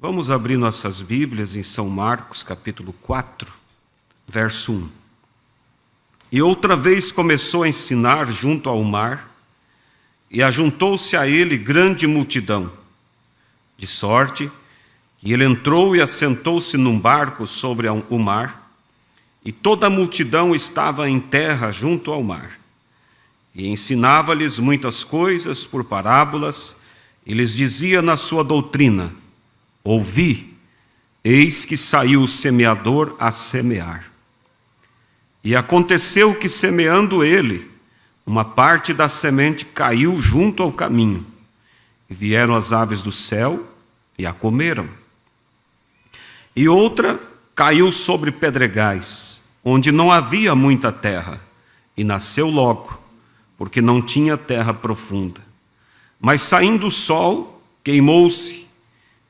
Vamos abrir nossas Bíblias em São Marcos, capítulo 4, verso 1. E outra vez começou a ensinar junto ao mar, e ajuntou-se a ele grande multidão, de sorte que ele entrou e assentou-se num barco sobre o mar, e toda a multidão estava em terra junto ao mar. E ensinava-lhes muitas coisas por parábolas, e lhes dizia na sua doutrina: ouvi, eis que saiu o semeador a semear. E aconteceu que, semeando ele, uma parte da semente caiu junto ao caminho, e vieram as aves do céu e a comeram. E outra caiu sobre pedregais, onde não havia muita terra, e nasceu logo, porque não tinha terra profunda. Mas saindo o sol, queimou-se,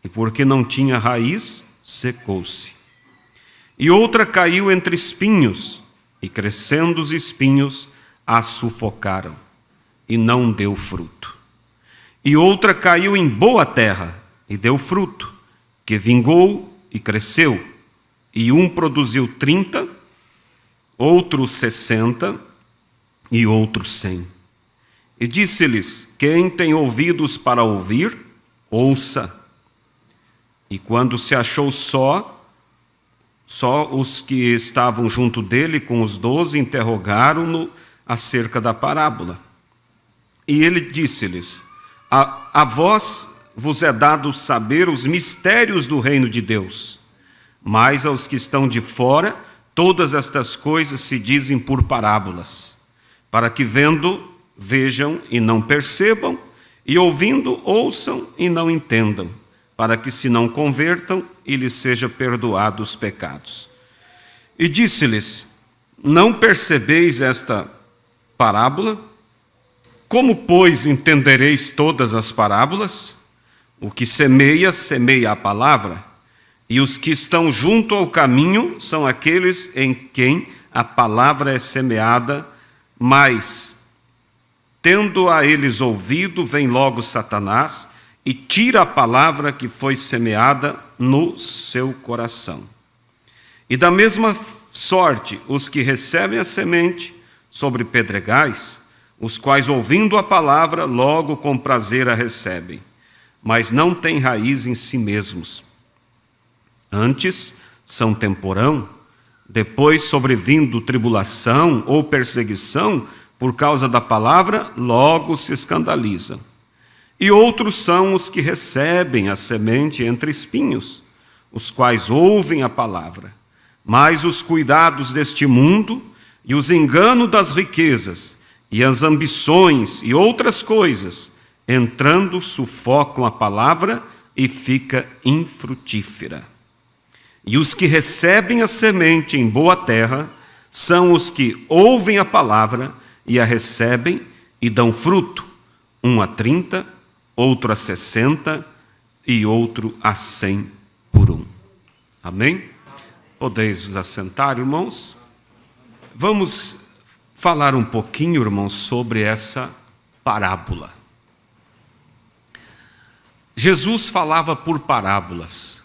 e porque não tinha raiz, secou-se. E outra caiu entre espinhos, e crescendo os espinhos, a sufocaram, e não deu fruto. E outra caiu em boa terra, e deu fruto, que vingou e cresceu. E um produziu 30, outro 60, e outro 100. E disse-lhes: quem tem ouvidos para ouvir, ouça. E quando se achou só os que estavam junto dele com os 12 interrogaram-no acerca da parábola. E ele disse-lhes: a vós vos é dado saber os mistérios do reino de Deus, mas aos que estão de fora, todas estas coisas se dizem por parábolas, para que vendo, vejam e não percebam, e ouvindo, ouçam e não entendam, para que se não convertam e lhes seja perdoado os pecados. E disse-lhes: não percebeis esta parábola? Como, pois, entendereis todas as parábolas? O que semeia, semeia a palavra, e os que estão junto ao caminho são aqueles em quem a palavra é semeada, mas, tendo a eles ouvido, vem logo Satanás e tira a palavra que foi semeada no seu coração. E da mesma sorte, os que recebem a semente sobre pedregais, os quais, ouvindo a palavra, logo com prazer a recebem, mas não têm raiz em si mesmos. Antes são temporão, depois, sobrevindo tribulação ou perseguição por causa da palavra, logo se escandalizam. E outros são os que recebem a semente entre espinhos, os quais ouvem a palavra, mas os cuidados deste mundo e os enganos das riquezas e as ambições e outras coisas, entrando, sufocam a palavra e fica infrutífera. E os que recebem a semente em boa terra são os que ouvem a palavra e a recebem e dão fruto, um a 30, outro a 60 e outro a 100 por um. Amém? Podeis vos assentar, irmãos? Vamos falar um pouquinho, irmãos, sobre essa parábola. Jesus falava por parábolas.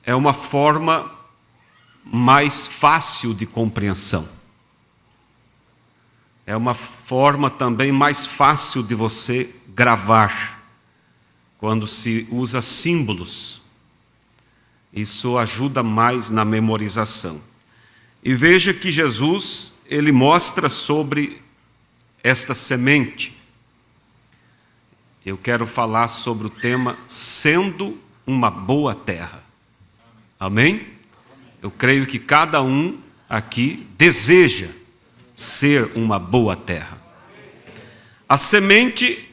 É uma forma mais fácil de compreensão. É uma forma também mais fácil de você gravar, quando se usa símbolos. Isso ajuda mais na memorização. E veja que Jesus, ele mostra sobre esta semente. Eu quero falar sobre o tema sendo uma boa terra. Amém? Eu creio que cada um aqui deseja ser uma boa terra. A semente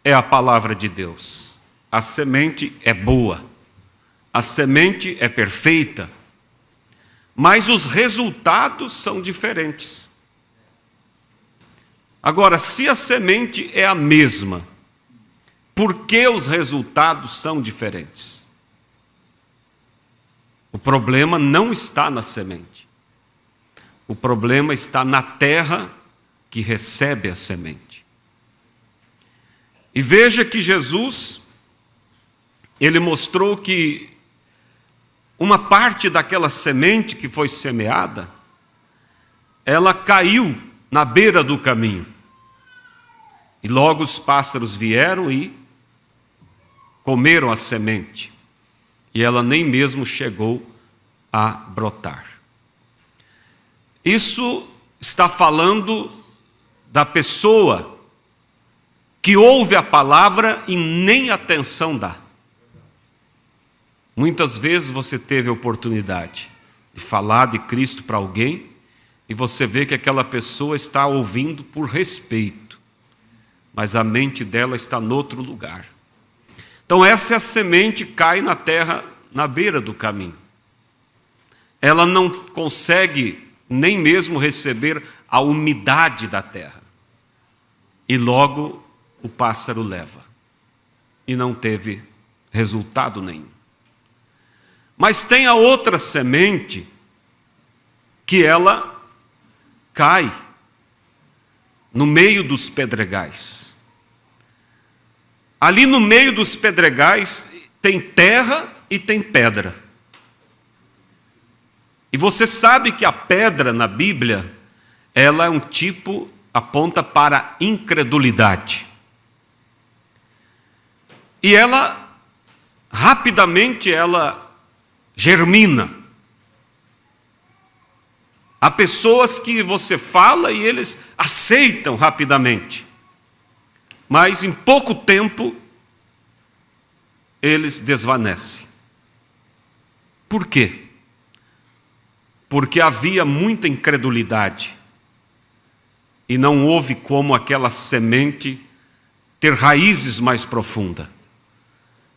é a palavra de Deus. A semente é boa. A semente é perfeita. Mas os resultados são diferentes. Agora, se a semente é a mesma, por que os resultados são diferentes? O problema não está na semente. O problema está na terra que recebe a semente. E veja que Jesus, ele mostrou que uma parte daquela semente que foi semeada, ela caiu na beira do caminho. E logo os pássaros vieram e comeram a semente. E ela nem mesmo chegou a brotar. Isso está falando da pessoa que ouve a palavra e nem atenção dá. Muitas vezes você teve a oportunidade de falar de Cristo para alguém e você vê que aquela pessoa está ouvindo por respeito, mas a mente dela está em outro lugar. Então essa é a semente que cai na terra, na beira do caminho. Ela não consegue nem mesmo receber a umidade da terra. E logo o pássaro leva. E não teve resultado nenhum. Mas tem a outra semente que ela cai no meio dos pedregais. Ali no meio dos pedregais tem terra e tem pedra. E você sabe que a pedra na Bíblia, ela é um tipo, aponta para a incredulidade. E ela, rapidamente, ela germina. Há pessoas que você fala e eles aceitam rapidamente. Mas em pouco tempo, eles desvanecem. Por quê? Porque havia muita incredulidade. E não houve como aquela semente ter raízes mais profundas.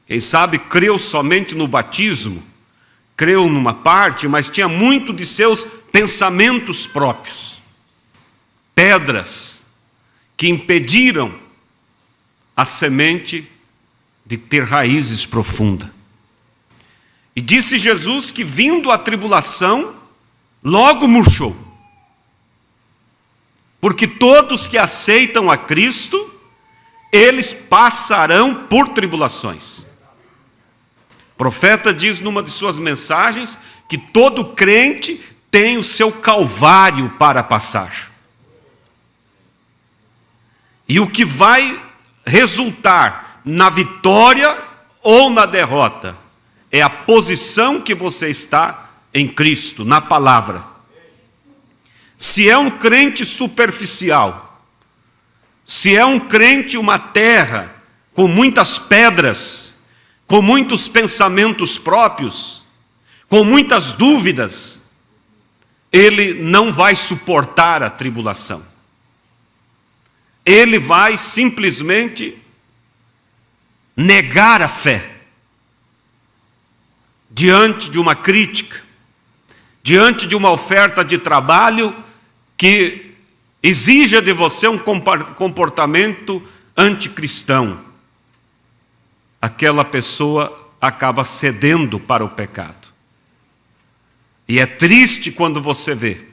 Quem sabe creu somente no batismo, creu numa parte, mas tinha muito de seus pensamentos próprios. Pedras que impediram a semente de ter raízes profundas. E disse Jesus que vindo a tribulação, logo murchou. Porque todos que aceitam a Cristo, eles passarão por tribulações. O profeta diz numa de suas mensagens que todo crente tem o seu calvário para passar. E o que vai resultar na vitória ou na derrota é a posição que você está em Cristo, na palavra. Se é um crente superficial, se é um crente uma terra com muitas pedras, com muitos pensamentos próprios, com muitas dúvidas, ele não vai suportar a tribulação. Ele vai simplesmente negar a fé diante de uma crítica, diante de uma oferta de trabalho que exija de você um comportamento anticristão. Aquela pessoa acaba cedendo para o pecado. E é triste quando você vê.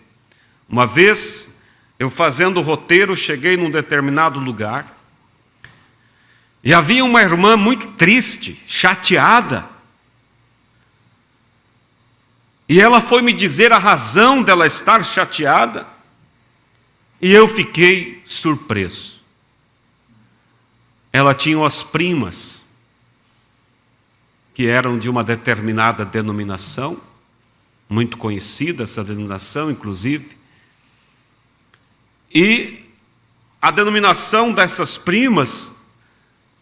Uma vez, eu fazendo o roteiro, cheguei num determinado lugar, e havia uma irmã muito triste, chateada. E ela foi me dizer a razão dela estar chateada, e eu fiquei surpreso. Ela tinha as primas, que eram de uma determinada denominação, muito conhecida essa denominação, inclusive, e a denominação dessas primas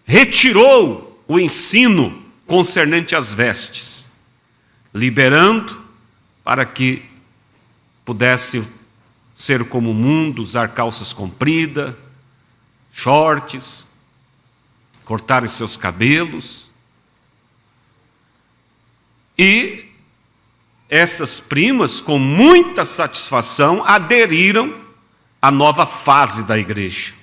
retirou o ensino concernente às vestes, liberando para que pudesse ser como o mundo, usar calças compridas, shorts, cortarem seus cabelos. E essas primas, com muita satisfação, aderiram à nova fase da igreja.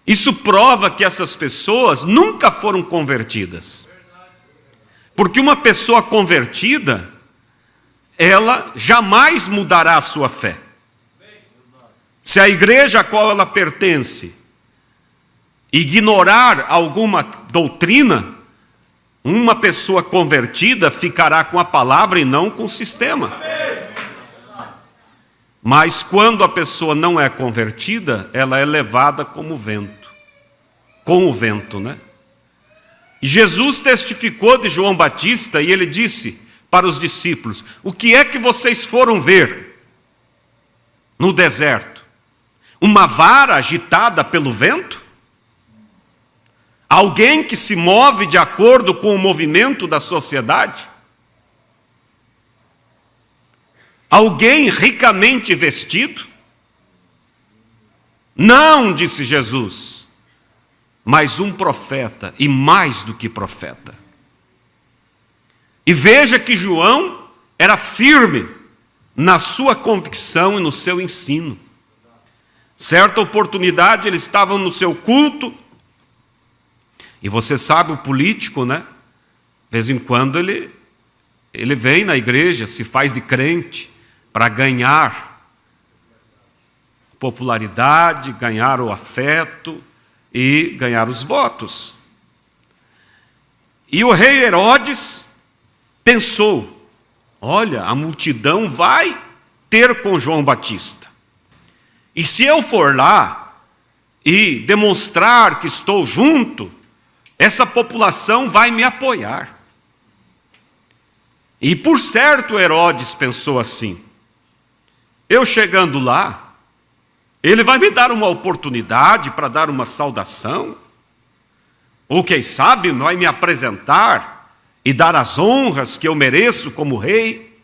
Isso prova que essas pessoas nunca foram convertidas. Porque uma pessoa convertida, ela jamais mudará a sua fé. Se a igreja a qual ela pertence ignorar alguma doutrina, Uma pessoa convertida ficará com a palavra e não com o sistema. Mas quando a pessoa não é convertida, ela é levada como vento. Com o vento, né? E Jesus testificou de João Batista e ele disse para os discípulos: o que é que vocês foram ver no deserto? Uma vara agitada pelo vento? Alguém que se move de acordo com o movimento da sociedade? Alguém ricamente vestido? Não, disse Jesus, mas um profeta, e mais do que profeta. E veja que João era firme na sua convicção e no seu ensino. Certa oportunidade, eles estavam no seu culto, e você sabe, o político, né? De vez em quando ele vem na igreja, se faz de crente, para ganhar popularidade, ganhar o afeto e ganhar os votos. E o rei Herodes pensou: olha, a multidão vai ter com João Batista. E se eu for lá e demonstrar que estou junto, essa população vai me apoiar. E por certo Herodes pensou assim: eu chegando lá, ele vai me dar uma oportunidade para dar uma saudação, ou quem sabe vai me apresentar e dar as honras que eu mereço como rei.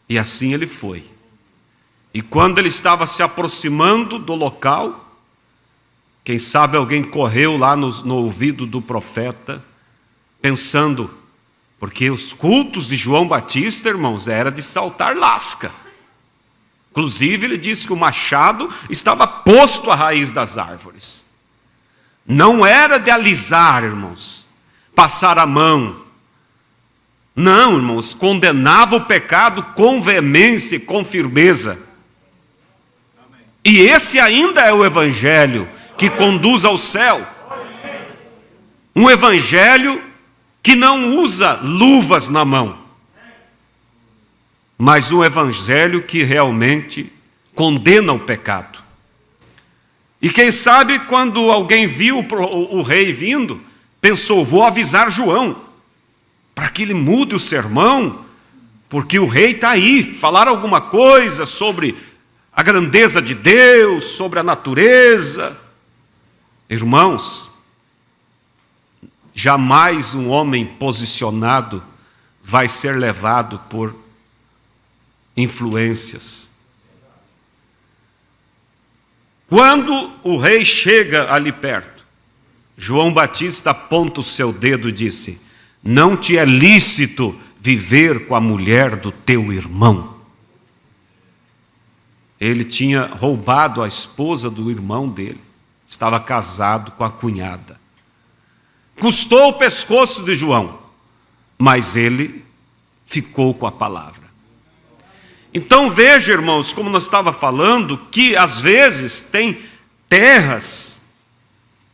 E assim ele foi. E quando ele estava se aproximando do local, quem sabe alguém correu lá no ouvido do profeta, pensando, porque os cultos de João Batista, irmãos, era de saltar lasca. Inclusive, ele disse que o machado estava posto à raiz das árvores. Não era de alisar, irmãos, passar a mão. Não, irmãos, condenava o pecado com veemência e com firmeza. E esse ainda é o evangelho que conduz ao céu. Um evangelho que não usa luvas na mão, mas um evangelho que realmente condena o pecado. E quem sabe quando alguém viu o rei vindo, pensou: vou avisar João, para que ele mude o sermão, porque o rei está aí, falar alguma coisa sobre a grandeza de Deus, sobre a natureza. Irmãos, jamais um homem posicionado vai ser levado por influências. Quando o rei chega ali perto, João Batista aponta o seu dedo e disse: não te é lícito viver com a mulher do teu irmão. Ele tinha roubado a esposa do irmão dele, estava casado com a cunhada. Custou o pescoço de João, mas ele ficou com a palavra. Então veja, irmãos, como nós estávamos falando, que às vezes tem terras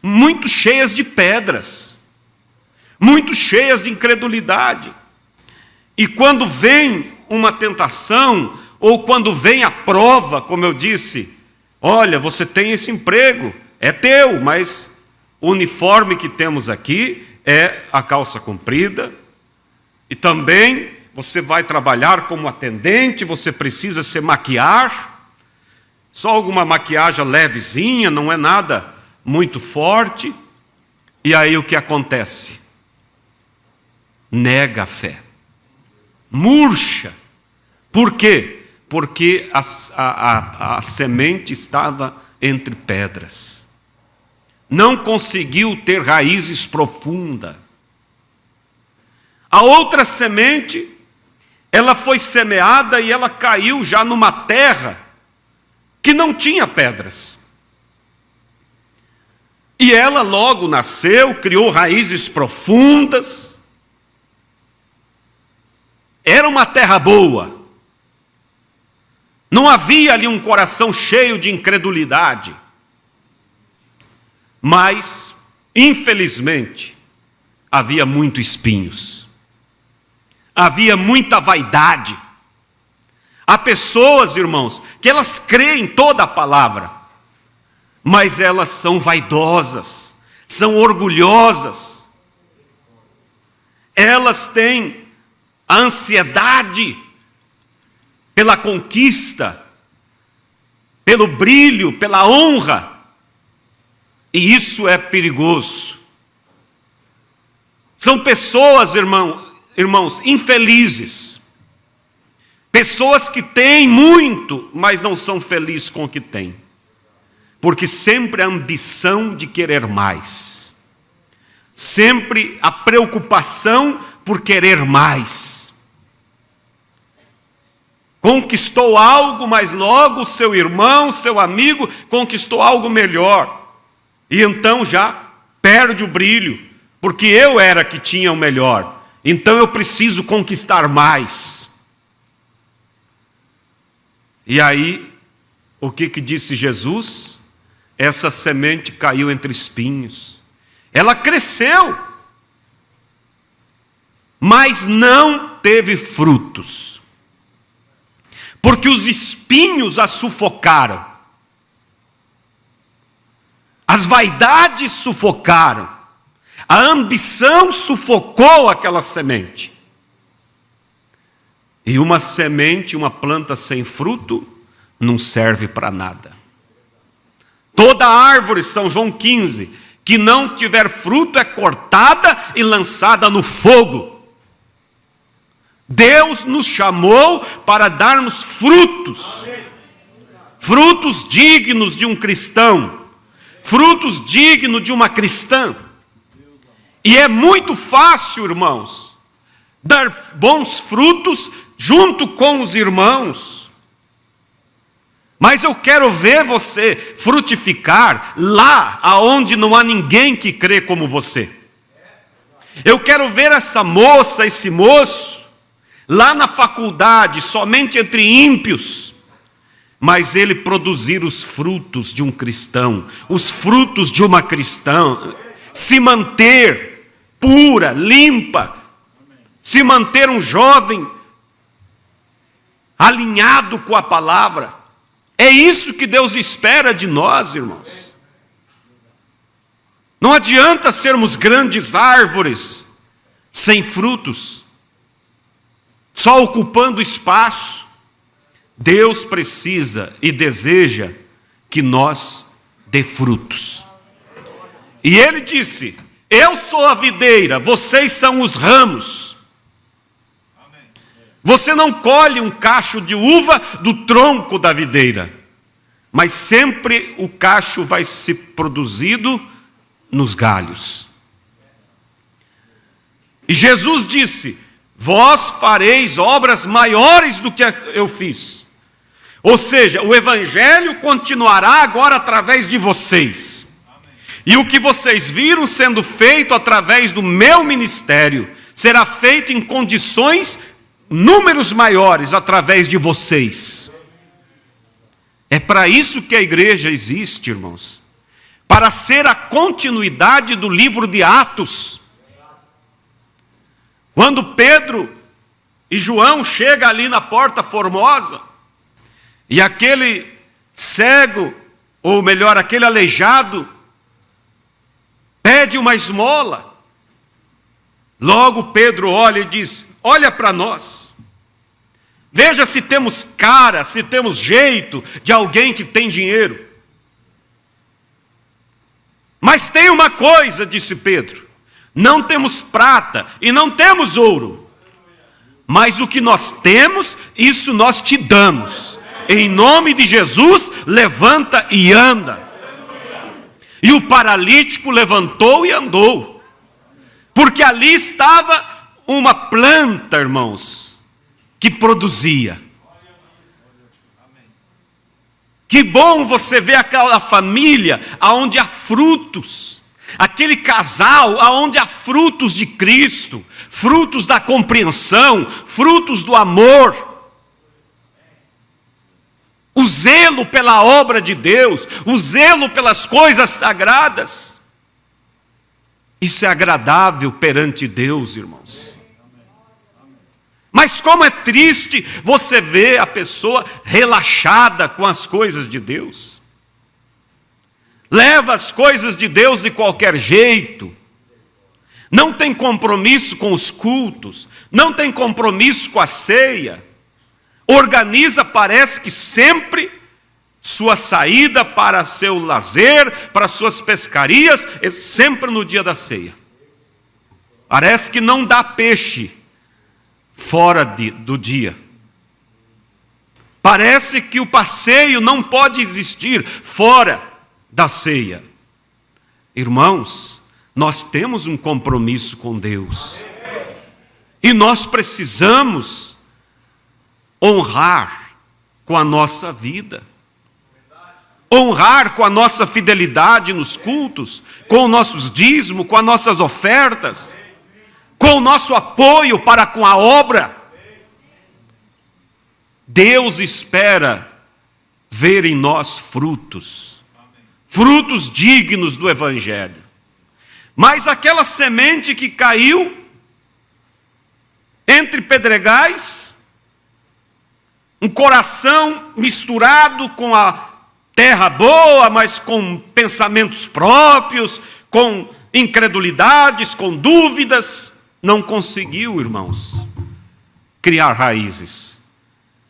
muito cheias de pedras, muito cheias de incredulidade. E quando vem uma tentação, ou quando vem a prova, como eu disse, olha, você tem esse emprego, é teu, mas o uniforme que temos aqui é a calça comprida, e também você vai trabalhar como atendente, você precisa se maquiar, só alguma maquiagem levezinha, não é nada muito forte. E aí o que acontece? Nega a fé, murcha. Por quê? Porque a semente estava entre pedras, não conseguiu ter raízes profundas. A outra semente, ela foi semeada e ela caiu já numa terra que não tinha pedras. E ela logo nasceu, criou raízes profundas. Era uma terra boa. Não havia ali um coração cheio de incredulidade. Mas, infelizmente, havia muitos espinhos. Havia muita vaidade. Há pessoas, irmãos, que elas creem toda a palavra, mas elas são vaidosas, são orgulhosas. Elas têm a ansiedade pela conquista, pelo brilho, pela honra. E isso é perigoso. São pessoas, irmãos, infelizes. Pessoas que têm muito, mas não são felizes com o que têm. Porque sempre a ambição de querer mais. Sempre a preocupação por querer mais. Conquistou algo, mas logo seu irmão, seu amigo, conquistou algo melhor. E então já perde o brilho, porque eu era que tinha o melhor. Então eu preciso conquistar mais. E aí, o que disse Jesus? Essa semente caiu entre espinhos. Ela cresceu, mas não teve frutos. Porque os espinhos a sufocaram. As vaidades sufocaram. A ambição sufocou aquela semente. E uma semente, uma planta sem fruto, não serve para nada. Toda árvore, São João 15, que não tiver fruto é cortada e lançada no fogo. Deus nos chamou para darmos frutos. Frutos dignos de um cristão. Frutos dignos de uma cristã. E é muito fácil, irmãos, dar bons frutos junto com os irmãos. Mas eu quero ver você frutificar lá aonde não há ninguém que crê como você. Eu quero ver essa moça, esse moço, lá na faculdade, somente entre ímpios, mas ele produzir os frutos de um cristão, os frutos de uma cristã, se manter pura, limpa, se manter um jovem alinhado com a palavra. É isso que Deus espera de nós, irmãos. Não adianta sermos grandes árvores sem frutos, só ocupando espaço. Deus precisa e deseja que nós dê frutos. E ele disse: eu sou a videira, vocês são os ramos. Você não colhe um cacho de uva do tronco da videira, mas sempre o cacho vai ser produzido nos galhos. E Jesus disse: vós fareis obras maiores do que eu fiz. Ou seja, o evangelho continuará agora através de vocês. E o que vocês viram sendo feito através do meu ministério será feito em condições, números maiores através de vocês. É para isso que a igreja existe, irmãos. Para ser a continuidade do livro de Atos. Quando Pedro e João chegam ali na Porta Formosa, e aquele cego, ou melhor, aquele aleijado, pede uma esmola. Logo Pedro olha e diz: olha para nós. Veja se temos cara, se temos jeito de alguém que tem dinheiro. Mas tem uma coisa, disse Pedro: não temos prata e não temos ouro, mas o que nós temos, isso nós te damos. Em nome de Jesus, levanta e anda. E o paralítico levantou e andou. Porque ali estava uma planta, irmãos, que produzia. Que bom você ver aquela família onde há frutos. Aquele casal onde há frutos de Cristo. Frutos da compreensão, frutos do amor. O zelo pela obra de Deus, o zelo pelas coisas sagradas. Isso é agradável perante Deus, irmãos. Mas como é triste você ver a pessoa relaxada com as coisas de Deus. Leva as coisas de Deus de qualquer jeito. Não tem compromisso com os cultos. Não tem compromisso com a ceia. Organiza, parece que sempre, sua saída para seu lazer, para suas pescarias, sempre no dia da ceia. Parece que não dá peixe fora do dia. Parece que o passeio não pode existir fora da ceia. Irmãos, nós temos um compromisso com Deus. E nós precisamos honrar com a nossa vida. Honrar com a nossa fidelidade nos cultos, com os nossos dízimos, com as nossas ofertas, com o nosso apoio para com a obra. Deus espera ver em nós frutos dignos do Evangelho. Mas aquela semente que caiu entre pedregais, um coração misturado com a terra boa, mas com pensamentos próprios, com incredulidades, com dúvidas, não conseguiu, irmãos, criar raízes.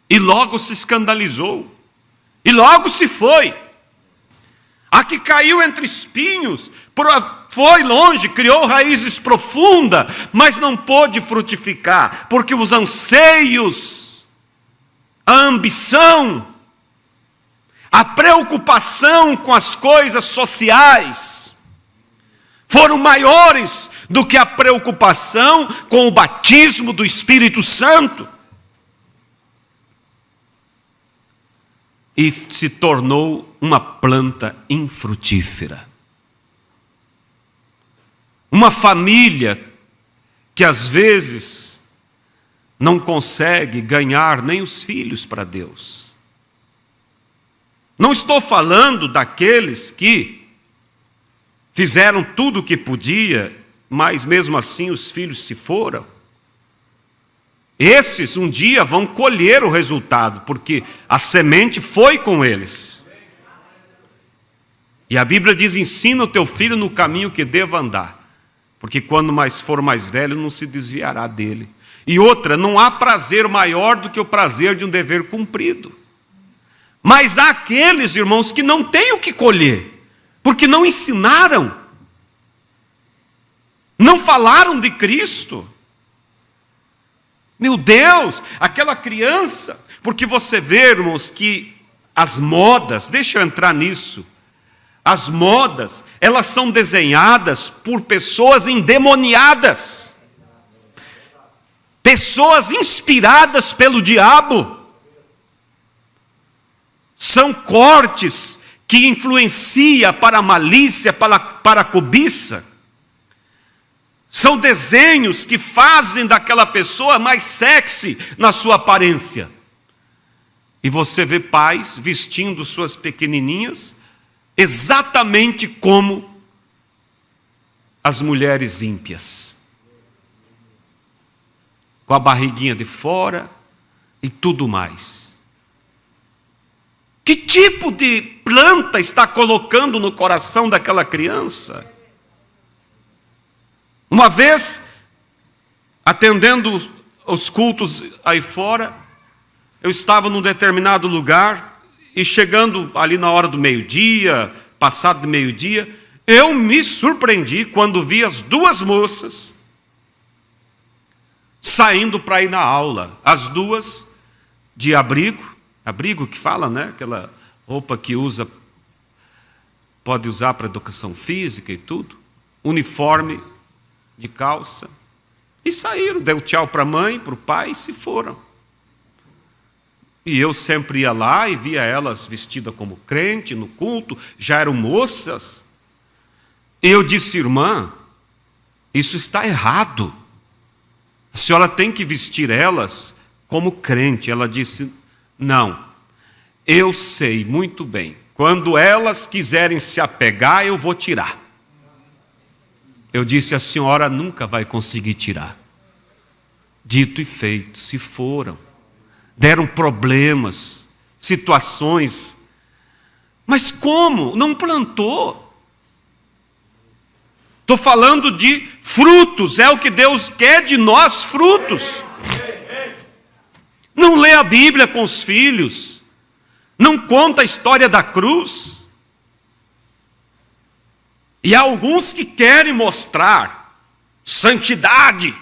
E logo se escandalizou. E logo se foi. A que caiu entre espinhos, foi longe, criou raízes profundas, mas não pôde frutificar, porque os anseios, a ambição, a preocupação com as coisas sociais foram maiores do que a preocupação com o batismo do Espírito Santo. E se tornou uma planta infrutífera. Uma família que às vezes não consegue ganhar nem os filhos para Deus. Não estou falando daqueles que fizeram tudo o que podia, mas mesmo assim os filhos se foram. Esses um dia vão colher o resultado, porque a semente foi com eles. E a Bíblia diz: ensina o teu filho no caminho que deva andar, porque quando for mais velho não se desviará dele. E outra, não há prazer maior do que o prazer de um dever cumprido. Mas há aqueles, irmãos, que não têm o que colher, porque não ensinaram, não falaram de Cristo. Meu Deus, aquela criança, porque você vê, irmãos, que as modas, deixa eu entrar nisso, as modas, elas são desenhadas por pessoas endemoniadas, pessoas inspiradas pelo diabo. São cortes que influenciam para a malícia, para a cobiça. São desenhos que fazem daquela pessoa mais sexy na sua aparência. E você vê pais vestindo suas pequenininhas exatamente como as mulheres ímpias. Com a barriguinha de fora e tudo mais. Que tipo de planta está colocando no coração daquela criança? Uma vez, atendendo os cultos aí fora, eu estava num determinado lugar e chegando ali na hora do meio-dia, passado do meio-dia, eu me surpreendi quando vi as duas moças saindo para ir na aula. As duas de abrigo que fala, né? Aquela roupa que pode usar para educação física e tudo, uniforme de calça, e saíram, deu tchau para a mãe, para o pai, e se foram. E eu sempre ia lá e via elas vestidas como crente, no culto, já eram moças. E eu disse: irmã, isso está errado. A senhora tem que vestir elas como crente. Ela disse: não, eu sei muito bem, quando elas quiserem se apegar, eu vou tirar. Eu disse: a senhora nunca vai conseguir tirar. Dito e feito, se foram. Deram problemas, situações. Mas como? Não plantou. Estou falando de frutos, é o que Deus quer de nós, frutos. Não lê a Bíblia com os filhos, não conta a história da cruz. E há alguns que querem mostrar santidade.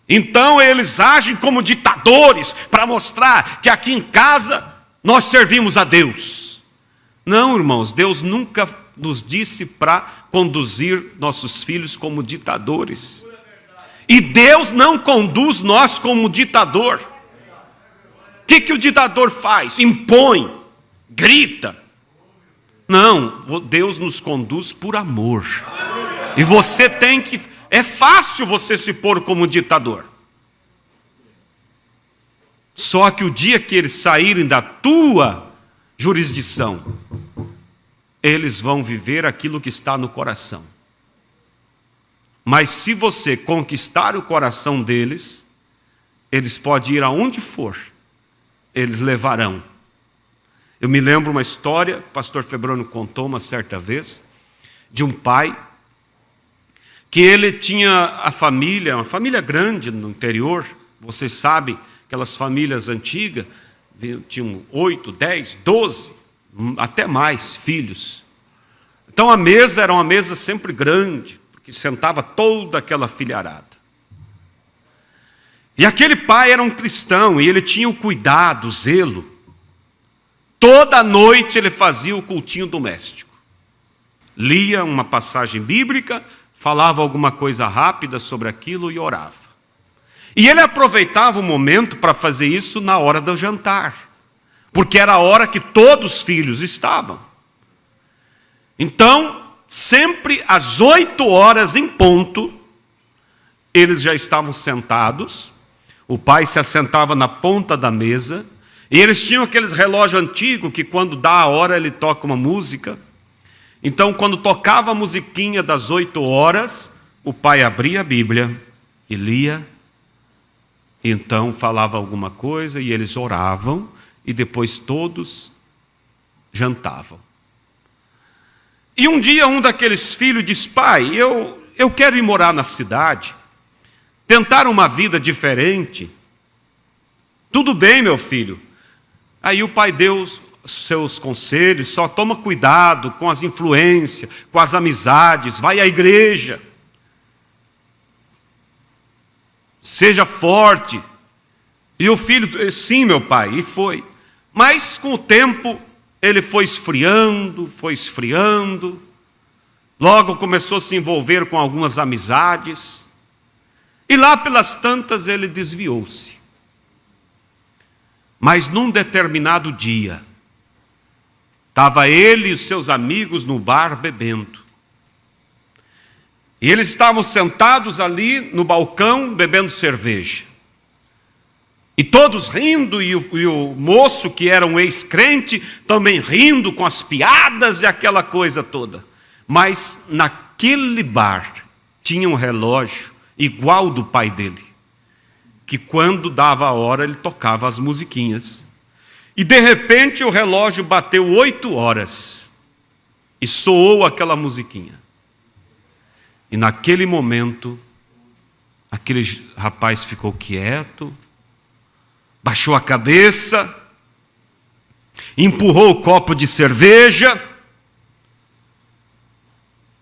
Então eles agem como ditadores para mostrar que aqui em casa nós servimos a Deus. Não, irmãos, Deus nunca nos disse para conduzir nossos filhos como ditadores. E Deus não conduz nós como ditador. O que o ditador faz? Impõe, grita. Não, Deus nos conduz por amor. E você tem que... É fácil você se pôr como ditador. Só que o dia que eles saírem da tua jurisdição, eles vão viver aquilo que está no coração. Mas se você conquistar o coração deles, eles podem ir aonde for, eles levarão. Eu me lembro uma história, o pastor Febrônio contou uma certa vez, de um pai, que ele tinha a família, uma família grande no interior. Vocês sabem, aquelas famílias antigas, tinham 8, 10, 12, até mais filhos. Então a mesa era uma mesa sempre grande, porque sentava toda aquela filharada. E aquele pai era um cristão, e ele tinha o cuidado, o zelo. Toda noite ele fazia o cultinho doméstico. Lia uma passagem bíblica, falava alguma coisa rápida sobre aquilo e orava. E ele aproveitava o momento para fazer isso na hora do jantar, porque era a hora que todos os filhos estavam. Então, sempre às 8 horas em ponto, eles já estavam sentados, o pai se assentava na ponta da mesa, e eles tinham aqueles relógios antigos que quando dá a hora ele toca uma música. Então, quando tocava a musiquinha das 8 horas, o pai abria a Bíblia e lia. Então, falava alguma coisa e eles oravam e depois todos jantavam. E um dia um daqueles filhos disse: pai, eu quero ir morar na cidade, tentar uma vida diferente. Tudo bem, meu filho. Aí o pai deu seus conselhos: só toma cuidado com as influências, com as amizades, vai à igreja, seja forte. E o filho: sim, meu pai, e foi. Mas com o tempo ele foi esfriando, logo começou a se envolver com algumas amizades, e lá pelas tantas ele desviou-se. Mas num determinado dia, estava ele e os seus amigos no bar bebendo. E eles estavam sentados ali no balcão bebendo cerveja. E todos rindo, e o moço, que era um ex-crente, também rindo com as piadas e aquela coisa toda. Mas naquele bar tinha um relógio igual do pai dele, que quando dava a hora ele tocava as musiquinhas. E de repente o relógio bateu 8 horas e soou aquela musiquinha. E naquele momento, aquele rapaz ficou quieto, baixou a cabeça, empurrou o copo de cerveja,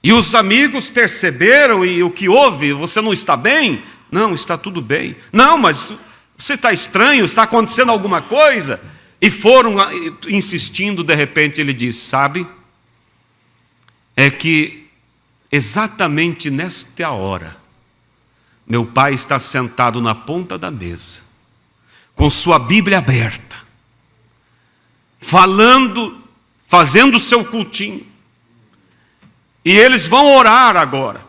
e os amigos perceberam: e o que houve? Você não está bem? Não, está tudo bem. Não, mas você está estranho, está acontecendo alguma coisa? E foram insistindo. De repente ele disse: sabe, é que exatamente nesta hora, meu pai está sentado na ponta da mesa, com sua Bíblia aberta, falando, fazendo o seu cultinho, e eles vão orar agora,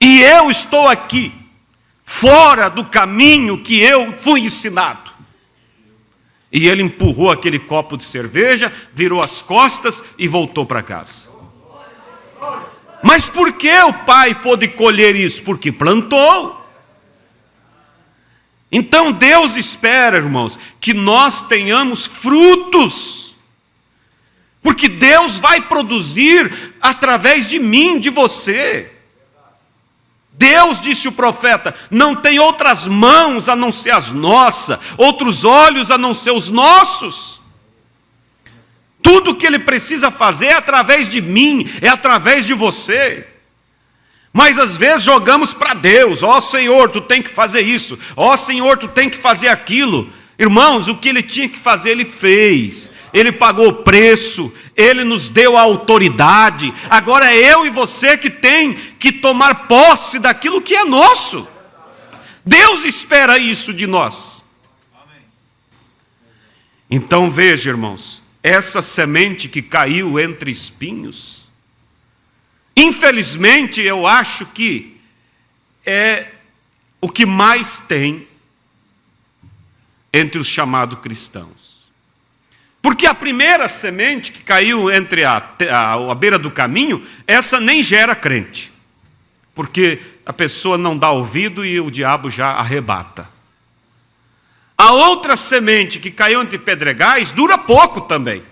e eu estou aqui, fora do caminho que eu fui ensinado. E ele empurrou aquele copo de cerveja, virou as costas e voltou para casa. Mas por que o pai pôde colher isso? Porque plantou. Então Deus espera, irmãos, que nós tenhamos frutos. Porque Deus vai produzir através de mim, de você. Deus, disse o profeta, não tem outras mãos a não ser as nossas, outros olhos a não ser os nossos. Tudo que Ele precisa fazer é através de mim, é através de você. Mas às vezes jogamos para Deus, ó Senhor, tu tem que fazer isso, ó Senhor, tu tem que fazer aquilo. Irmãos, o que Ele tinha que fazer, Ele fez. Ele pagou o preço, Ele nos deu a autoridade. Agora é eu e você que tem que tomar posse daquilo que é nosso. Deus espera isso de nós. Então veja, irmãos, essa semente que caiu entre espinhos, infelizmente eu acho que é o que mais tem entre os chamados cristãos. Porque a primeira semente que caiu entre a beira do caminho, essa nem gera crente. Porque a pessoa não dá ouvido e o diabo já arrebata. A outra semente que caiu entre pedregais dura pouco também.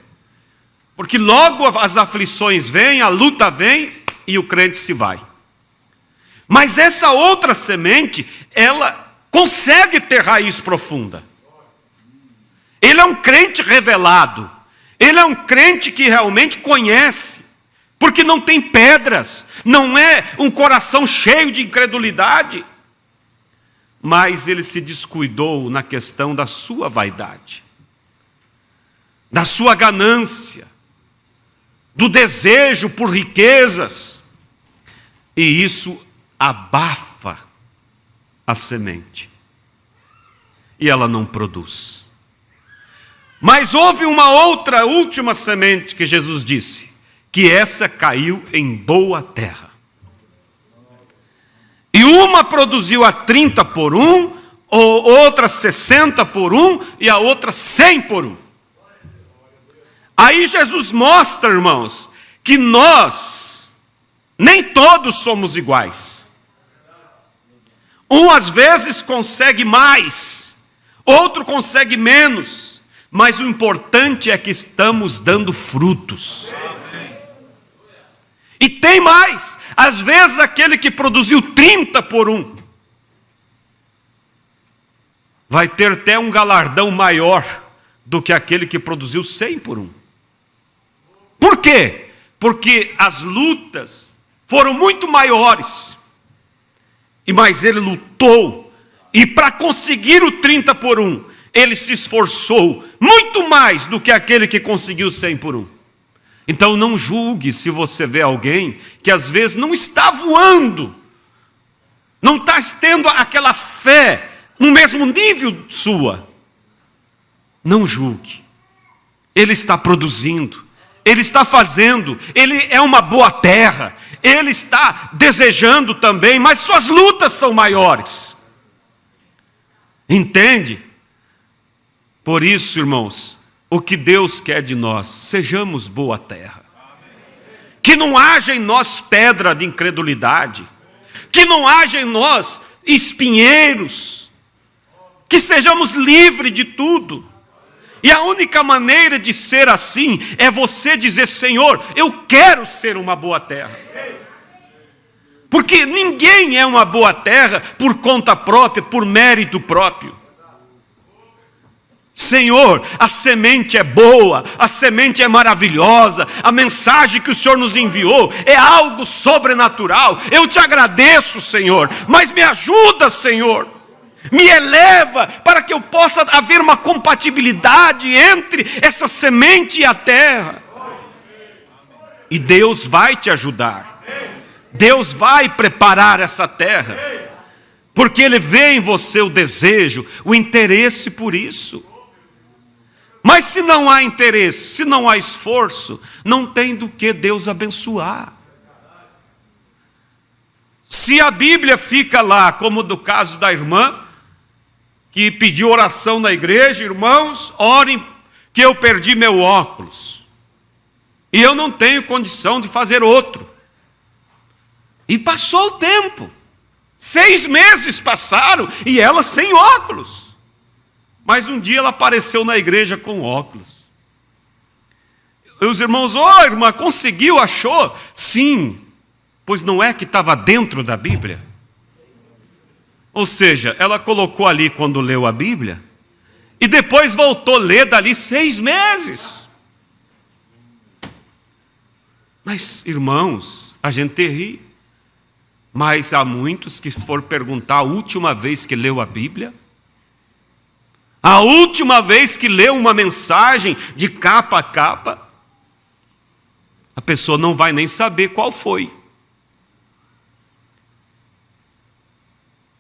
Porque logo as aflições vêm, a luta vem e o crente se vai. Mas essa outra semente, ela consegue ter raiz profunda. Ele é um crente revelado. Ele é um crente que realmente conhece. Porque não tem pedras. Não é um coração cheio de incredulidade. Mas ele se descuidou na questão da sua vaidade. Da sua ganância. Do desejo por riquezas. E isso abafa a semente. E ela não produz. Mas houve uma outra, última semente que Jesus disse, que essa caiu em boa terra. E uma produziu a 30 por 1, outra 60 por 1 e a outra 100 por 1. Aí Jesus mostra, irmãos, que nós, nem todos somos iguais. Um às vezes consegue mais, outro consegue menos. Mas o importante é que estamos dando frutos. E tem mais. Às vezes aquele que produziu 30 por 1 vai ter até um galardão maior do que aquele que produziu 100 por 1. Por quê? Porque as lutas foram muito maiores. Mas ele lutou. E para conseguir o 30 por 1, ele se esforçou muito mais do que aquele que conseguiu 100 por 1. Então não julgue se você vê alguém que às vezes não está voando, não está tendo aquela fé no mesmo nível sua. Não julgue. Ele está produzindo, ele está fazendo, ele é uma boa terra, ele está desejando também, mas suas lutas são maiores. Entende? Por isso, irmãos, o que Deus quer de nós, sejamos boa terra. Que não haja em nós pedra de incredulidade. Que não haja em nós espinheiros. Que sejamos livres de tudo. E a única maneira de ser assim é você dizer, Senhor, eu quero ser uma boa terra. Porque ninguém é uma boa terra por conta própria, por mérito próprio. Senhor, a semente é boa, a semente é maravilhosa, a mensagem que o Senhor nos enviou é algo sobrenatural. Eu te agradeço, Senhor, mas me ajuda, Senhor. Me eleva para que eu possa haver uma compatibilidade entre essa semente e a terra. E Deus vai te ajudar. Deus vai preparar essa terra. Porque Ele vê em você o desejo, o interesse por isso. Mas se não há interesse, se não há esforço, não tem do que Deus abençoar. Se a Bíblia fica lá, como do caso da irmã, que pediu oração na igreja, irmãos, orem que eu perdi meu óculos. E eu não tenho condição de fazer outro. E passou o tempo. 6 meses passaram e ela sem óculos. Mas um dia ela apareceu na igreja com óculos. E os irmãos, irmã, conseguiu, achou? Sim, pois não é que estava dentro da Bíblia? Ou seja, ela colocou ali quando leu a Bíblia, e depois voltou a ler dali 6 meses. Mas, irmãos, a gente ri. Mas há muitos que for perguntar a última vez que leu a Bíblia, a última vez que leu uma mensagem de capa a capa, a pessoa não vai nem saber qual foi.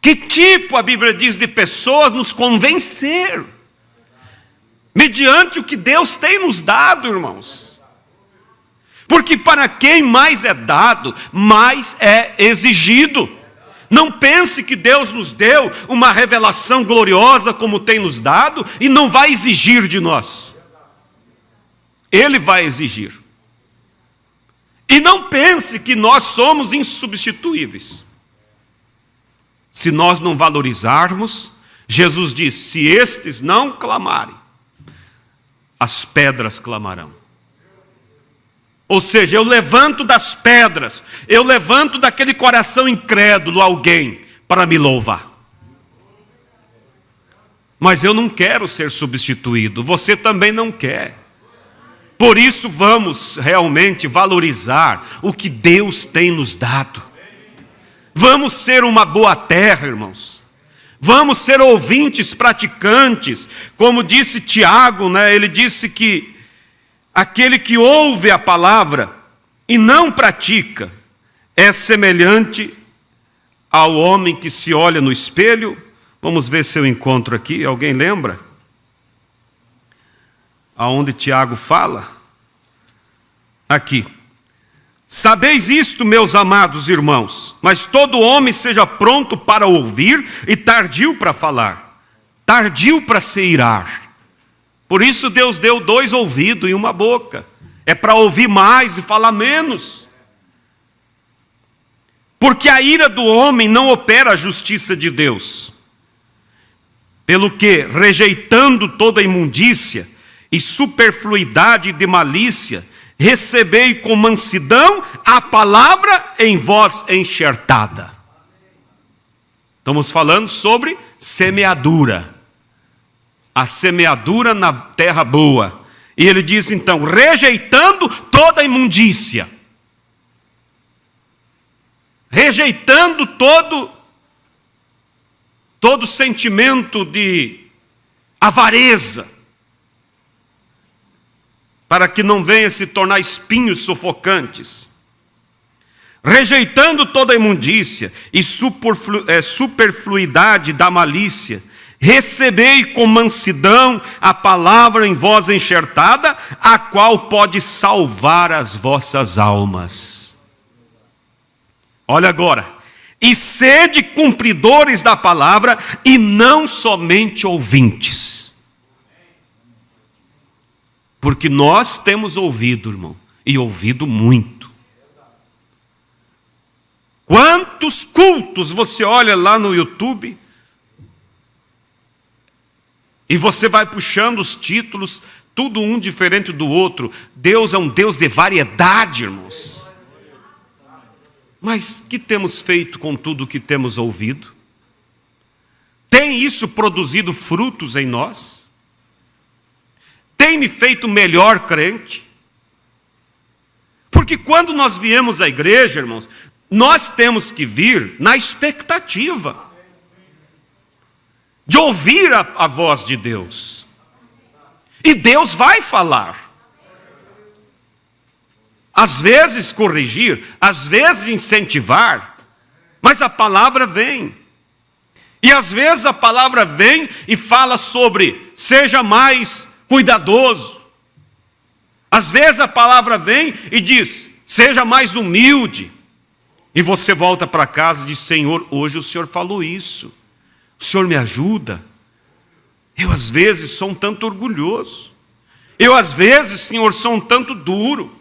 Que tipo, a Bíblia diz, de pessoas nos convencer, mediante o que Deus tem nos dado, irmãos. Porque para quem mais é dado, mais é exigido. Não pense que Deus nos deu uma revelação gloriosa como tem nos dado e não vai exigir de nós. Ele vai exigir. E não pense que nós somos insubstituíveis. Se nós não valorizarmos, Jesus diz, se estes não clamarem, as pedras clamarão. Ou seja, eu levanto das pedras, eu levanto daquele coração incrédulo alguém para me louvar. Mas eu não quero ser substituído, você também não quer. Por isso vamos realmente valorizar o que Deus tem nos dado. Vamos ser uma boa terra, irmãos. Vamos ser ouvintes praticantes. Como disse Tiago, ele disse que aquele que ouve a palavra e não pratica é semelhante ao homem que se olha no espelho. Vamos ver se eu encontro aqui. Alguém lembra? Aonde Tiago fala? Aqui. Sabeis isto, meus amados irmãos, mas todo homem seja pronto para ouvir e tardio para falar, tardio para se irar. Por isso Deus deu 2 ouvidos e uma boca. É para ouvir mais e falar menos. Porque a ira do homem não opera a justiça de Deus. Pelo que, rejeitando toda imundícia e superfluidade de malícia, recebei com mansidão a palavra em vós enxertada. Estamos falando sobre semeadura. A semeadura na terra boa. E ele diz então, rejeitando toda imundícia. Rejeitando todo sentimento de avareza. Para que não venha se tornar espinhos sufocantes. Rejeitando toda imundícia e superfluidade da malícia, recebei com mansidão a palavra em vós enxertada, a qual pode salvar as vossas almas. Olha agora. E sede cumpridores da palavra e não somente ouvintes. Porque nós temos ouvido, irmão, e ouvido muito. Quantos cultos você olha lá no YouTube e você vai puxando os títulos, tudo um diferente do outro. Deus é um Deus de variedade, irmãos. Mas o que temos feito com tudo o que temos ouvido? Tem isso produzido frutos em nós? Tem me feito melhor crente? Porque quando nós viemos à igreja, irmãos, nós temos que vir na expectativa de ouvir a voz de Deus. E Deus vai falar. Às vezes corrigir, às vezes incentivar, mas a palavra vem. E às vezes a palavra vem e fala sobre seja mais cuidadoso. Às vezes a palavra vem e diz seja mais humilde. E você volta para casa e diz, Senhor, hoje o Senhor falou isso. O Senhor me ajuda. Eu às vezes sou um tanto orgulhoso. Eu às vezes, Senhor, sou um tanto duro,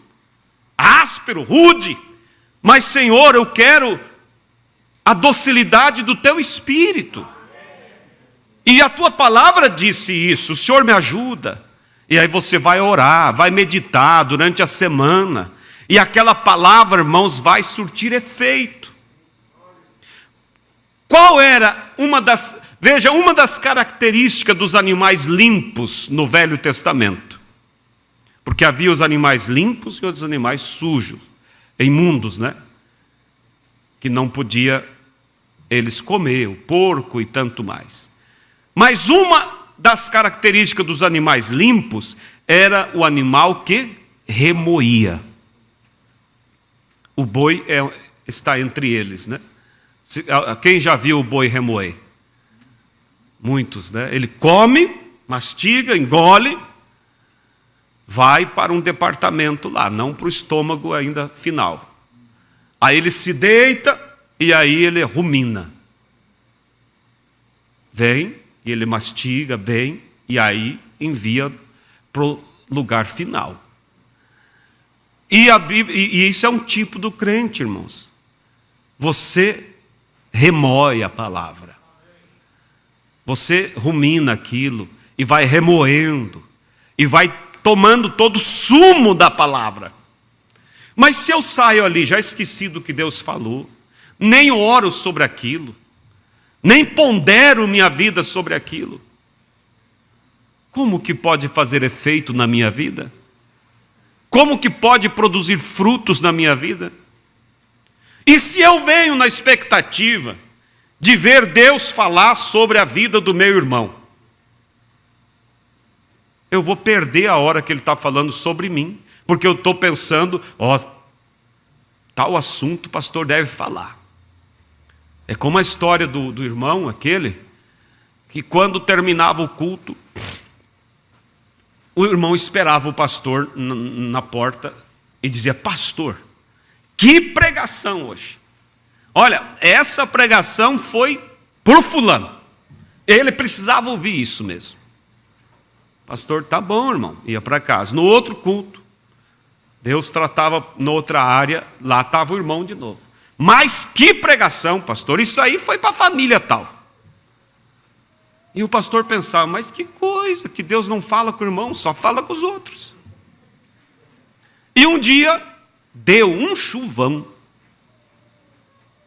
áspero, rude. Mas, Senhor, eu quero a docilidade do teu espírito. E a tua palavra disse isso, o Senhor me ajuda. E aí você vai orar, vai meditar durante a semana. E aquela palavra, irmãos, vai surtir efeito. Qual era uma das características dos animais limpos no Velho Testamento? Porque havia os animais limpos e os animais sujos, imundos, né? Que não podia eles comer, o porco e tanto mais. Mas uma das características dos animais limpos era o animal que remoía. O boi está entre eles, né? Quem já viu o boi remoer? Muitos, né? Ele come, mastiga, engole, vai para um departamento lá, não para o estômago ainda final. Aí ele se deita e aí ele rumina. Vem e ele mastiga bem e aí envia para o lugar final. E isso é um tipo do crente, irmãos. Você remoe a palavra. Você rumina aquilo e vai remoendo e vai tomando todo o sumo da palavra. Mas se eu saio ali, já esqueci do que Deus falou, nem oro sobre aquilo, nem pondero minha vida sobre aquilo, como que pode fazer efeito na minha vida? Como que pode produzir frutos na minha vida? E se eu venho na expectativa de ver Deus falar sobre a vida do meu irmão, eu vou perder a hora que ele está falando sobre mim, porque eu estou pensando, tal assunto o pastor deve falar. É como a história do irmão aquele, que quando terminava o culto, o irmão esperava o pastor na porta e dizia: pastor, que pregação hoje. Olha, essa pregação foi por fulano. Ele precisava ouvir isso mesmo. Pastor, tá bom, irmão. Ia para casa. No outro culto, Deus tratava noutra área, lá estava o irmão de novo. Mas que pregação, pastor, isso aí foi para a família tal. E o pastor pensava: mas que coisa, que Deus não fala com o irmão, só fala com os outros. E um dia, deu um chuvão.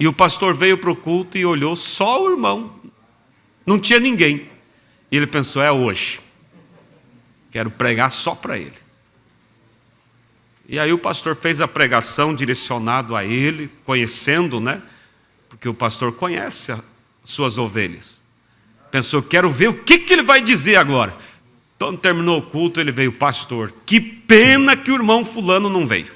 E o pastor veio para o culto e olhou só o irmão. Não tinha ninguém. E ele pensou: é hoje. Quero pregar só para ele. E aí o pastor fez a pregação direcionado a ele, conhecendo, né? Porque o pastor conhece as suas ovelhas. Pensou: quero ver o que ele vai dizer agora. Quando terminou o culto, ele veio: pastor, que pena que o irmão fulano não veio.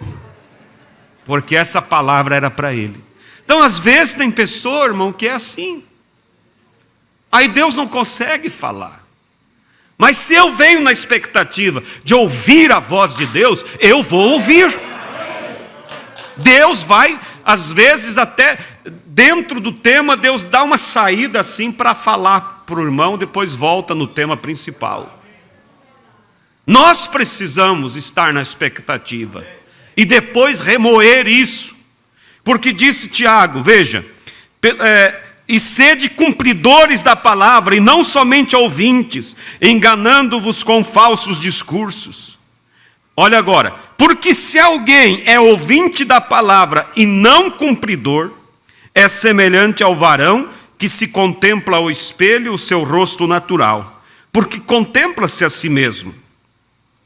Porque essa palavra era para ele. Então, às vezes, tem pessoa, irmão, que é assim. Aí Deus não consegue falar. Mas se eu venho na expectativa de ouvir a voz de Deus, eu vou ouvir. Deus vai, às vezes, até dentro do tema, Deus dá uma saída assim para falar para o irmão, depois volta no tema principal. Nós precisamos estar na expectativa e depois remoer isso. Porque disse Tiago, veja, e sede cumpridores da palavra, e não somente ouvintes, enganando-vos com falsos discursos. Olha agora, porque se alguém é ouvinte da palavra e não cumpridor, é semelhante ao varão que se contempla ao espelho o seu rosto natural, porque contempla-se a si mesmo,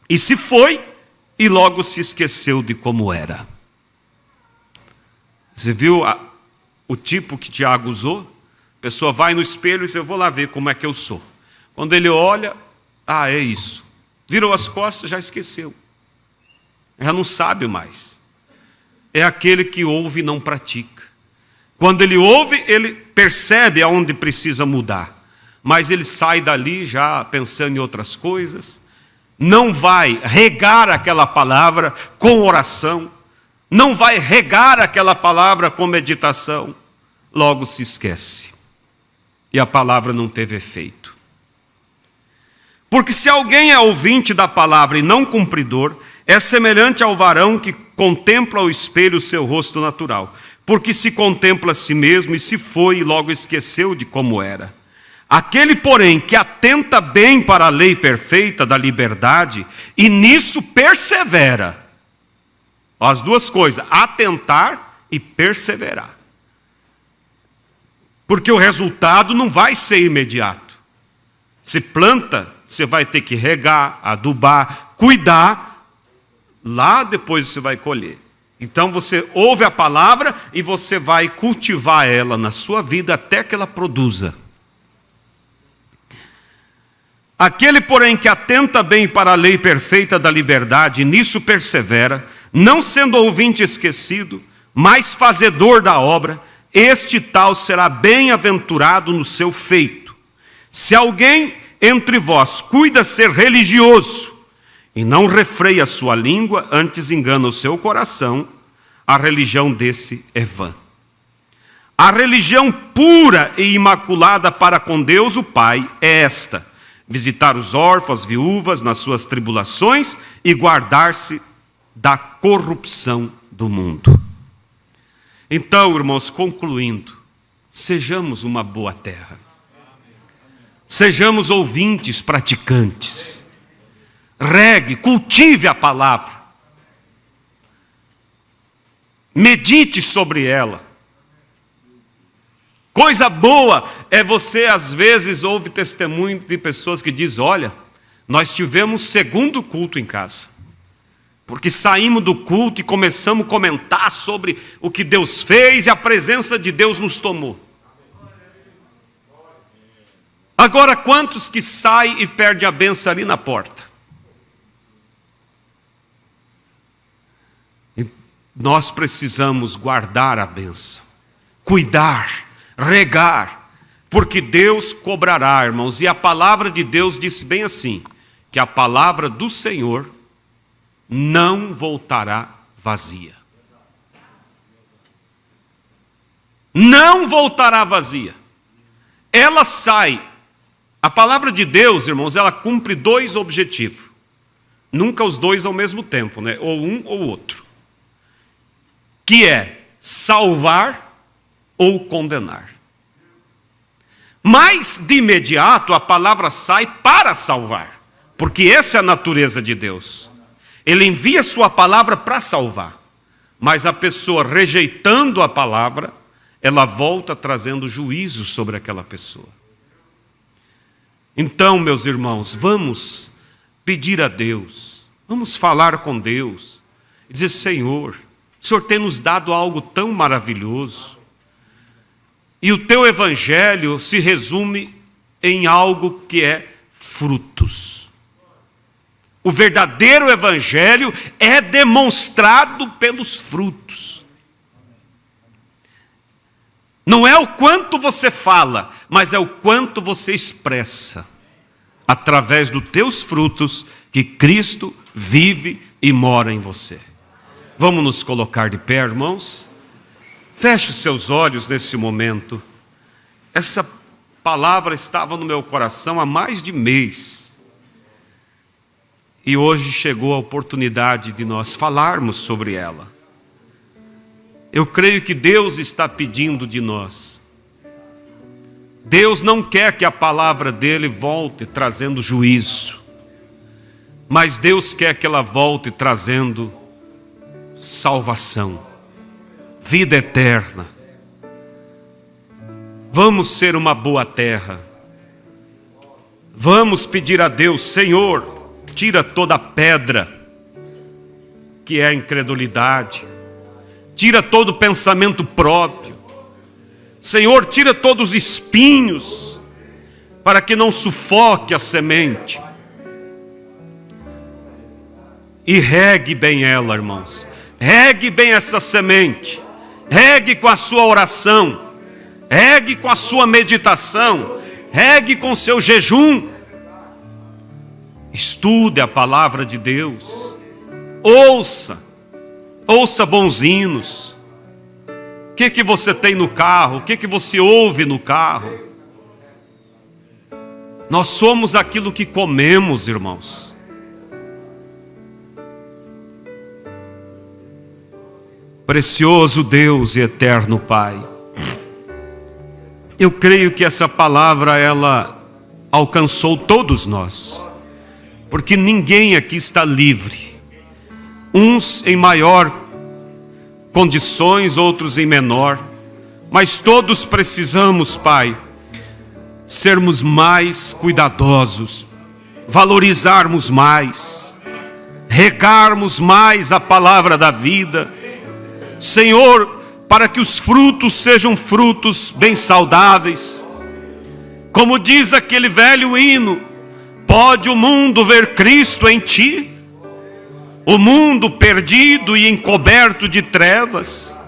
e se foi, e logo se esqueceu de como era. Você viu o tipo que Tiago usou? A pessoa vai no espelho e diz: eu vou lá ver como é que eu sou. Quando ele olha, é isso. Virou as costas, já esqueceu. Já não sabe mais. É aquele que ouve e não pratica. Quando ele ouve, ele percebe aonde precisa mudar. Mas ele sai dali já pensando em outras coisas. Não vai regar aquela palavra com oração. Não vai regar aquela palavra com meditação. Logo se esquece. E a palavra não teve efeito. Porque se alguém é ouvinte da palavra e não cumpridor, é semelhante ao varão que contempla ao espelho o seu rosto natural, porque se contempla a si mesmo e se foi e logo esqueceu de como era. Aquele, porém, que atenta bem para a lei perfeita da liberdade e nisso persevera. As duas coisas, atentar e perseverar. Porque o resultado não vai ser imediato. Se planta, você vai ter que regar, adubar, cuidar, lá depois você vai colher. Então você ouve a palavra e você vai cultivar ela na sua vida até que ela produza. Aquele, porém, que atenta bem para a lei perfeita da liberdade e nisso persevera, não sendo ouvinte esquecido, mas fazedor da obra, este tal será bem-aventurado no seu feito. Se alguém entre vós cuida ser religioso e não refreia a sua língua, antes engana o seu coração, a religião desse é vã. A religião pura e imaculada para com Deus o Pai é esta: visitar os órfãos, viúvas nas suas tribulações e guardar-se da corrupção do mundo. Então, irmãos, concluindo, sejamos uma boa terra. Sejamos ouvintes praticantes. Regue, cultive a palavra. Medite sobre ela. Coisa boa é você, às vezes, ouve testemunho de pessoas que dizem: olha, nós tivemos segundo culto em casa. Porque saímos do culto e começamos a comentar sobre o que Deus fez e a presença de Deus nos tomou. Agora, quantos que saem e perdem a benção ali na porta? Nós precisamos guardar a bênção, cuidar, regar, porque Deus cobrará, irmãos. E a palavra de Deus disse bem assim, que a palavra do Senhor não voltará vazia. Não voltará vazia. Ela sai. A palavra de Deus, irmãos, ela cumpre dois objetivos. Nunca os dois ao mesmo tempo, né? Ou um ou outro. Que é salvar ou condenar. Mas, de imediato, a palavra sai para salvar, porque essa é a natureza de Deus. Ele envia sua palavra para salvar, mas a pessoa rejeitando a palavra, ela volta trazendo juízo sobre aquela pessoa. Então, meus irmãos, vamos pedir a Deus, vamos falar com Deus, e dizer: Senhor, o Senhor tem nos dado algo tão maravilhoso. E o teu evangelho se resume em algo que é frutos. O verdadeiro evangelho é demonstrado pelos frutos. Não é o quanto você fala, mas é o quanto você expressa. Através dos teus frutos que Cristo vive e mora em você. Vamos nos colocar de pé, irmãos? Feche seus olhos nesse momento. Essa palavra estava no meu coração há mais de mês. E hoje chegou a oportunidade de nós falarmos sobre ela. Eu creio que Deus está pedindo de nós. Deus não quer que a palavra dele volte trazendo juízo. Mas Deus quer que ela volte trazendo salvação, vida eterna. Vamos ser uma boa terra. Vamos pedir a Deus: Senhor, tira toda a pedra que é a incredulidade. Tira todo o pensamento próprio. Senhor, tira todos os espinhos, para que não sufoque a semente. E regue bem ela, irmãos. Regue bem essa semente. Regue com a sua oração. Regue com a sua meditação. Regue com o seu jejum. Estude a palavra de Deus. Ouça bons hinos. O que você tem no carro? O que você ouve no carro? Nós somos aquilo que comemos, irmãos. Precioso Deus e eterno Pai, eu creio que essa palavra, ela alcançou todos nós, porque ninguém aqui está livre, uns em maior condições, outros em menor, mas todos precisamos, Pai, sermos mais cuidadosos, valorizarmos mais, regarmos mais a palavra da vida, Senhor, para que os frutos sejam frutos bem saudáveis. Como diz aquele velho hino, pode o mundo ver Cristo em ti? O mundo perdido e encoberto de trevas,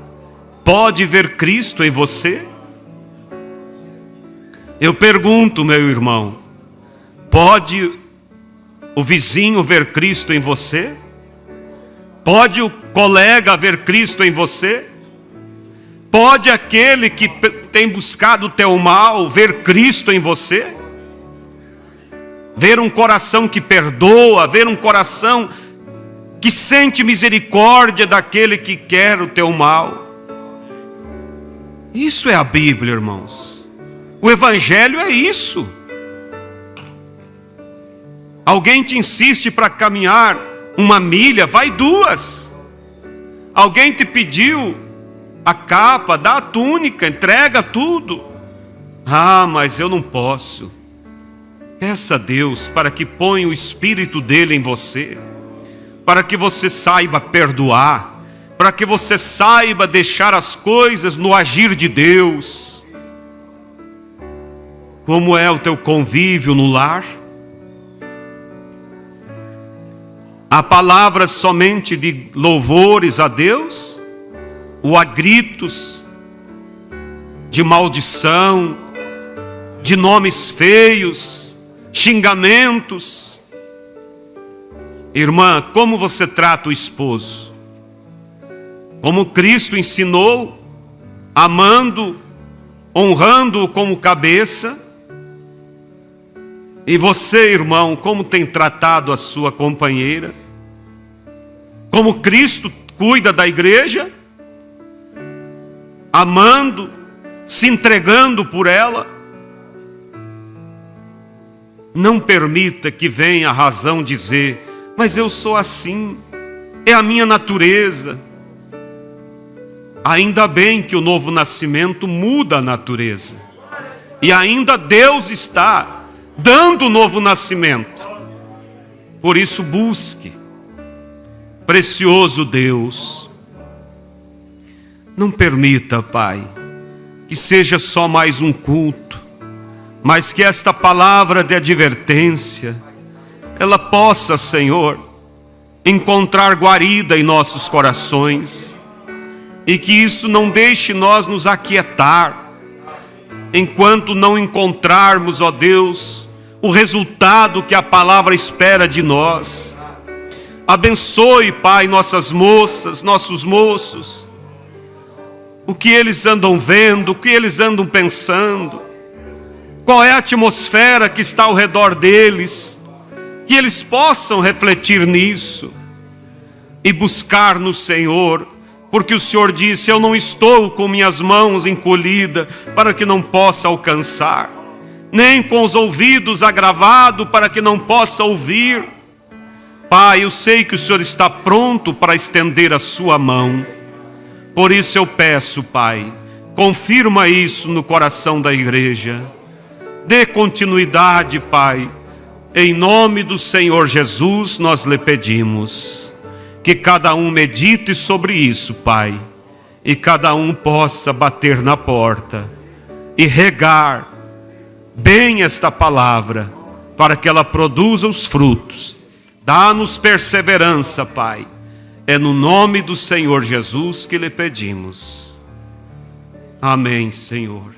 pode ver Cristo em você? Eu pergunto, meu irmão, pode o vizinho ver Cristo em você? Pode o colega ver Cristo em você? Pode aquele que tem buscado o teu mal ver Cristo em você? Ver um coração que perdoa, ver um coração que sente misericórdia daquele que quer o teu mal. Isso é a Bíblia, irmãos. O Evangelho é isso. Alguém te insiste para caminhar 1 milha, vai 2. Alguém te pediu a capa, dá a túnica, entrega tudo. Ah, mas eu não posso. Peça a Deus para que ponha o Espírito dele em você, para que você saiba perdoar, para que você saiba deixar as coisas no agir de Deus. Como é o teu convívio no lar? Há palavras somente de louvores a Deus? Ou há gritos de maldição, de nomes feios, xingamentos? Irmã, como você trata o esposo? Como Cristo ensinou, amando, honrando-o como cabeça? E você, irmão, como tem tratado a sua companheira? Como Cristo cuida da igreja? Amando, se entregando por ela? Não permita que venha a razão dizer, mas eu sou assim, é a minha natureza. Ainda bem que o novo nascimento muda a natureza. E ainda Deus está dando o novo nascimento. Por isso busque. Precioso Deus, não permita, Pai, que seja só mais um culto, mas que esta palavra de advertência, ela possa, Senhor, encontrar guarida em nossos corações, e que isso não deixe nós nos aquietar, enquanto não encontrarmos, ó Deus, o resultado que a palavra espera de nós. Abençoe, Pai, nossas moças, nossos moços, o que eles andam vendo, o que eles andam pensando, qual é a atmosfera que está ao redor deles, que eles possam refletir nisso e buscar no Senhor, porque o Senhor disse, eu não estou com minhas mãos encolhidas para que não possa alcançar, nem com os ouvidos agravados para que não possa ouvir. Pai, eu sei que o Senhor está pronto para estender a sua mão. Por isso eu peço, Pai, confirma isso no coração da igreja. Dê continuidade, Pai. Em nome do Senhor Jesus nós lhe pedimos. Que cada um medite sobre isso, Pai. E cada um possa bater na porta e regar bem esta palavra, para que ela produza os frutos. Dá-nos perseverança, Pai. É no nome do Senhor Jesus que lhe pedimos. Amém, Senhor.